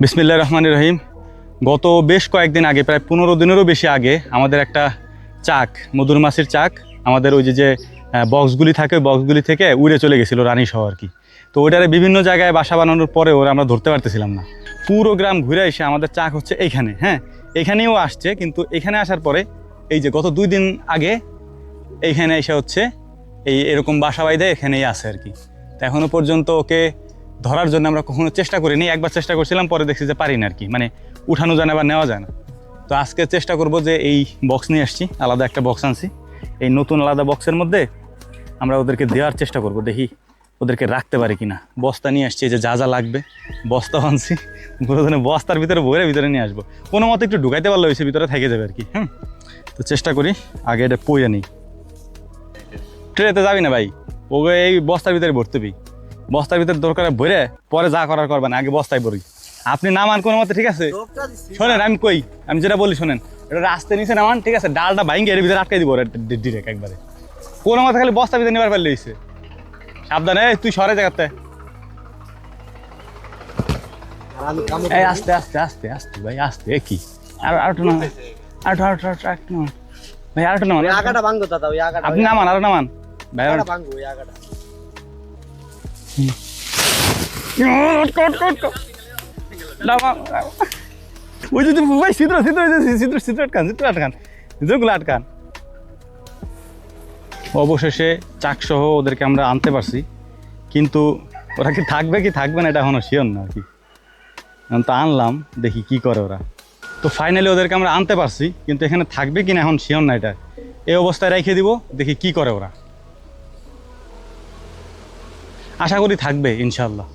বিসমিল্লাহির রহমানির রহিম। গত বেশ কয়েকদিন আগে, প্রায় 15 দিনেরও বেশি আগে, আমাদের একটা চাক, মধুর মাছির চাক, আমাদের ওই যে বক্সগুলি থাকে, বক্সগুলি থেকে উড়ে চলে গেছিলো রানী শহর আর কি। তো ওইটারে বিভিন্ন জায়গায় বাসা বানানোর পরে ওরা আমরা ধরতে পারতেছিলাম না। পুরো গ্রাম ঘুরে এসে আমাদের চাক হচ্ছে এইখানে, হ্যাঁ এখানেও আসছে, কিন্তু এখানে আসার পরে এই যে গত 2 দিন আগে এইখানে এসে হচ্ছে এরকম বাসা বাইদে এখানেই আছে আর কি। তো এখনও পর্যন্ত ওকে ধরার জন্য আমরা কখনো চেষ্টা করিনি। একবার চেষ্টা করছিলাম, পরে দেখছি যে পারি না আর কি, মানে উঠানো যায় না বা নেওয়া যায় না। তো আজকে চেষ্টা করব যে এই বক্স নিয়ে আসছি, আলাদা একটা বক্স আনছি, এই নতুন আলাদা বক্সের মধ্যে আমরা ওদেরকে দেওয়ার চেষ্টা করব, দেখি ওদেরকে রাখতে পারি কিনা। বস্তা নিয়ে আসছি, যে যা যা লাগবে বস্তা আনছি, পুরোদিনে বস্তার ভিতরে বইরে ভিতরে নিয়ে আসবো। কোনো মতো একটু ঢুকাইতে পারলে হয়েছে, ভিতরে থেকে যাবে আর কি। তো চেষ্টা করি আগে এটা পইয়া নিই। ট্রেতে যাবি না ভাই, ওকে এই বস্তার ভিতরে ভরতে বি, বস্তার ভিতরে দরকার ভরে পরে যা করার করবেন, আগে বস্তায় ভরি। আপনি নামান কোনো মতে, ঠিক আছে? শোনেন আমি কই, আমি যেটা বলি শোনেন, এটা রাস্তায় নিচে নামান, ঠিক আছে? ডালটা ভাইঙ্গে এর ভিতরে আটকাই দিব ডিরেক্ট একবারে। কোনো মতে খালি বস্তার ভিতরে নেবার পারলে হয়েছে। সাবধানে, তুই সরে জায়গাতে। এই আস্তে আস্তে আস্তে আস্তে ভাই, আস্তে। কি আর আরেকটু নামান, আরেকটু ভাই, আরেকটু নামান। আপনি নামান, আরো নামান ভাই। ওই যে ভাই ছিদ্র আটকান। অবশেষে চাকসহ ওদেরকে আমরা আনতে পারছি, কিন্তু ওরা কি থাকবে না এটা এখনো শিওর না আর কি। তো আনলাম, দেখি কি করে ওরা। তো ফাইনালি ওদেরকে আমরা আনতে পারছি, কিন্তু এখানে থাকবে কিনা এখন শিওর না। এটা এই অবস্থায় রেখে দিব, দেখি কি করে ওরা। আশা করি থাকবে ইনশাল্লাহ।